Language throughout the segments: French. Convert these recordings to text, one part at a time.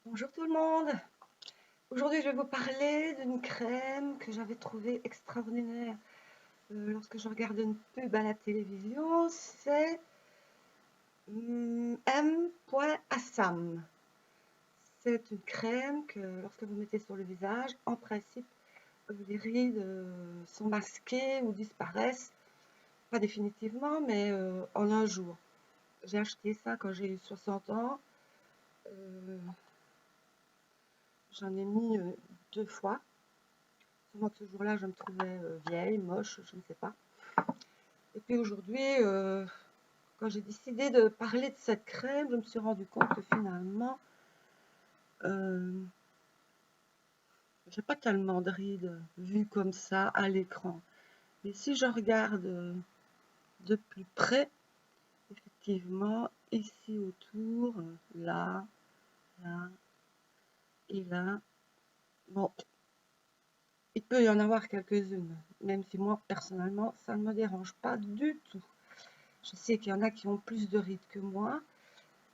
Bonjour tout le monde. Aujourd'hui, je vais vous parler d'une crème que j'avais trouvée extraordinaire lorsque je regardais une pub à la télévision. C'est M.Assam. C'est une crème que lorsque vous mettez sur le visage, en principe, les rides sont masquées ou disparaissent. Pas définitivement, mais en un jour. J'ai acheté ça quand j'ai eu 60 ans. Euh, J'en ai mis 2 fois. Sûrement que ce jour-là, je me trouvais vieille, moche, je ne sais pas. Et puis aujourd'hui, quand j'ai décidé de parler de cette crème, je me suis rendu compte que finalement, euh, j'ai pas tellement de rides vues comme ça à l'écran. Mais si je regarde de plus près, effectivement, ici autour, là, là et là, bon, il peut y en avoir quelques-unes, même si moi, personnellement, ça ne me dérange pas du tout. Je sais qu'il y en a qui ont plus de rides que moi,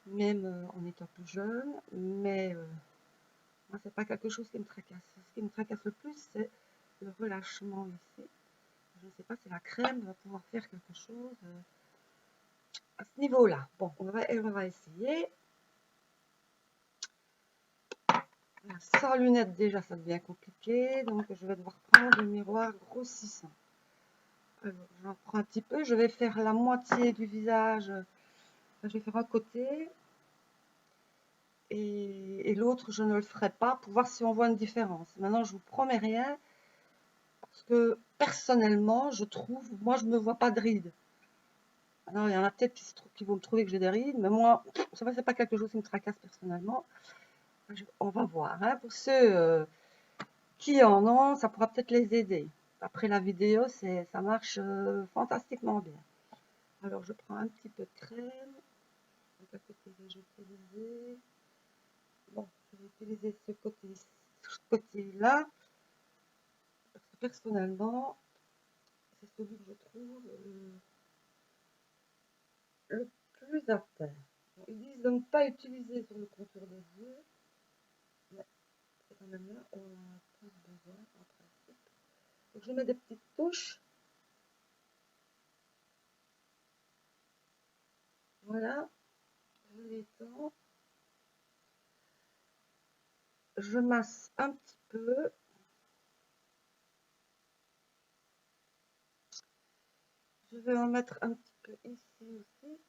même en étant plus jeune, mais moi, c'est pas quelque chose qui me tracasse. Ce qui me tracasse le plus, c'est le relâchement ici. Je ne sais pas si la crème va pouvoir faire quelque chose à ce niveau-là. Bon, on va essayer. Voilà, sans lunettes, déjà, ça devient compliqué. Donc, je vais devoir prendre le miroir grossissant. Alors, j'en prends un petit peu. Je vais faire la moitié du visage. Je vais faire un côté. Et l'autre, je ne le ferai pas pour voir si on voit une différence. Maintenant, je vous promets rien. Parce que personnellement, je trouve, moi, je ne me vois pas de rides. Alors, il y en a peut-être qui vont me trouver que j'ai des rides, mais moi, ça va, c'est pas quelque chose qui me tracasse personnellement. On va voir. Hein. Pour ceux qui en ont, ça pourra peut-être les aider. Après la vidéo, ça marche fantastiquement bien. Alors, je prends un petit peu de crème. Donc, à côté, je vais utiliser. Bon, je vais utiliser ce côté-là. Parce que personnellement, c'est celui que je trouve le plus à faire. Ils disent de ne pas utiliser sur le contour des yeux, mais c'est quand même là où on en a plus besoin en principe. Donc je mets des petites touches. Voilà, je l'étends. Je masse un petit peu. Je vais en mettre un petit peu ici aussi,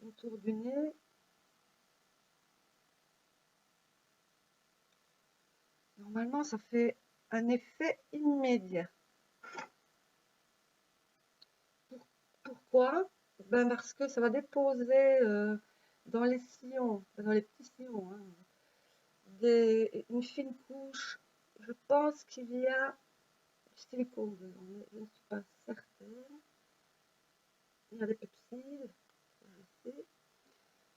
autour du nez. Normalement, ça fait un effet immédiat. Pourquoi? Ben parce que ça va déposer dans les sillons, dans les petits sillons, hein, une fine couche. Je pense qu'il y a du silicone dedans, mais je ne suis pas certaine. Il y a des pepsides, je sais.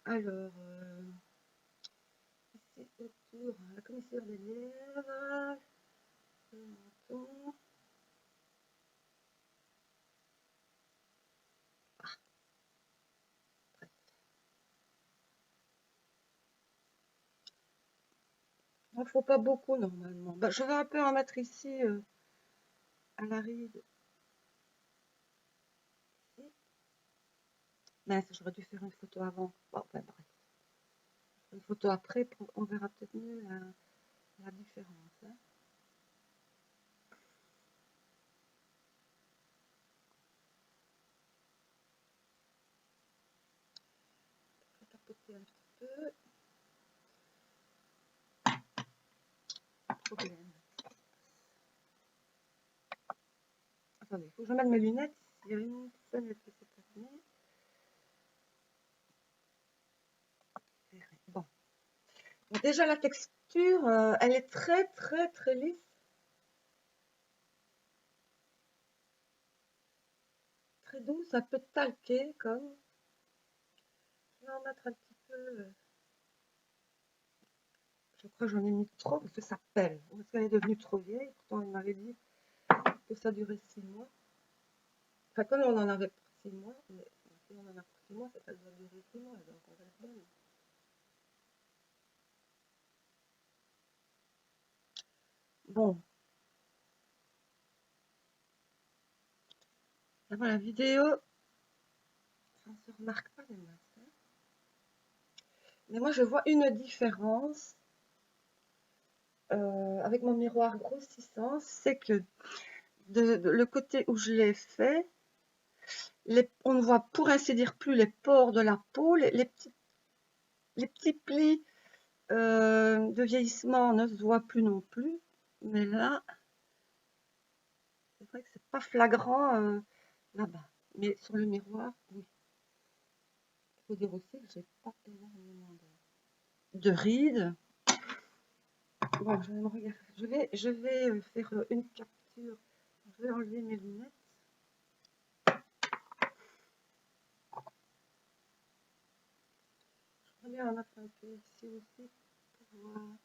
Alors, ici autour, la commissure des lèvres, le menton. Il ne faut pas beaucoup normalement. Ben, je vais un peu en mettre ici à la ride. Ici. Mince, j'aurais dû faire une photo avant. Bon, ben, bref. Une photo après, on verra peut-être mieux la différence. Hein. Je vais tapoter un petit peu. Problème. Attendez, il faut que je mette mes lunettes. Il y a une fenêtre qui s'est fermée. Bon. Donc déjà, la texture, elle est très, très, très lisse. Très douce, un peu talquée, comme. Je vais en mettre un petit peu. Je crois que j'en ai mis trop parce que ça pèle. Parce qu'elle est devenue trop vieille. Pourtant, il m'avait dit que ça durait 6 mois. Enfin, comme on en avait pour 6 mois, mais si on en a pour 6 mois, c'est qu'elle doit durer 6 mois. Donc, on va être bonne. Bon, avant la vidéo, ça ne se remarque pas les masses, hein. Mais moi, je vois une différence avec mon miroir grossissant, c'est que le côté où je l'ai fait, on ne voit pour ainsi dire plus les pores de la peau, les petits plis de vieillissement ne se voient plus non plus. Mais là, c'est vrai que c'est pas flagrant là-bas. Mais sur le miroir, oui. Il faut dire aussi que j'ai pas énormément de rides. Bon, je vais me regarder. Je vais faire une capture. Je vais enlever mes lunettes. Je vais en mettre un peu ici aussi pour voir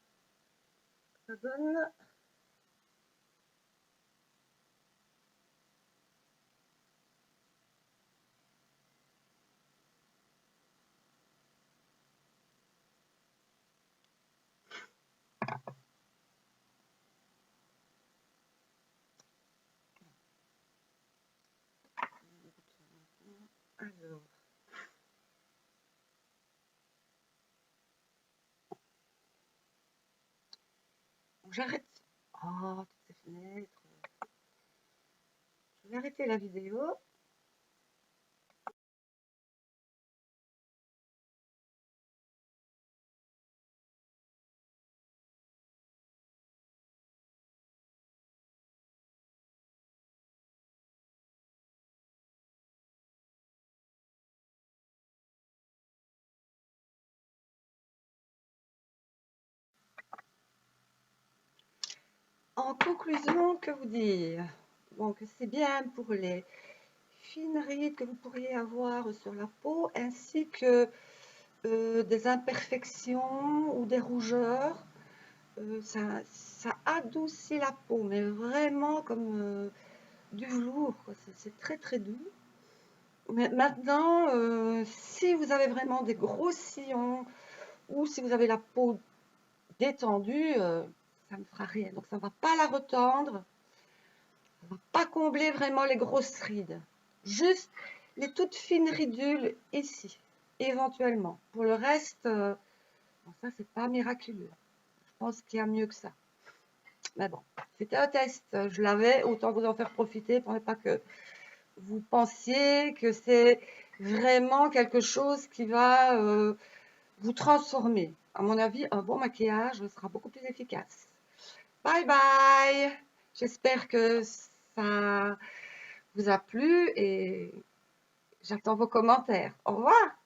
ce que ça donne. Alors, j'arrête. Oh, toutes ces fenêtres. Je vais arrêter la vidéo. En conclusion, que vous dire? Bon, que c'est bien pour les fines rides que vous pourriez avoir sur la peau, ainsi que des imperfections ou des rougeurs. Ça adoucit la peau, mais vraiment comme du velours, quoi. C'est très très doux. Mais maintenant, si vous avez vraiment des gros sillons ou si vous avez la peau détendue, ça ne fera rien. Donc ça ne va pas la retendre, ça ne va pas combler vraiment les grosses rides. Juste les toutes fines ridules ici, éventuellement. Pour le reste, bon, ça c'est pas miraculeux. Je pense qu'il y a mieux que ça. Mais bon, c'était un test. Je l'avais, autant vous en faire profiter pour ne pas que vous pensiez que c'est vraiment quelque chose qui va vous transformer. À mon avis, un bon maquillage sera beaucoup plus efficace. Bye bye! J'espère que ça vous a plu et j'attends vos commentaires. Au revoir!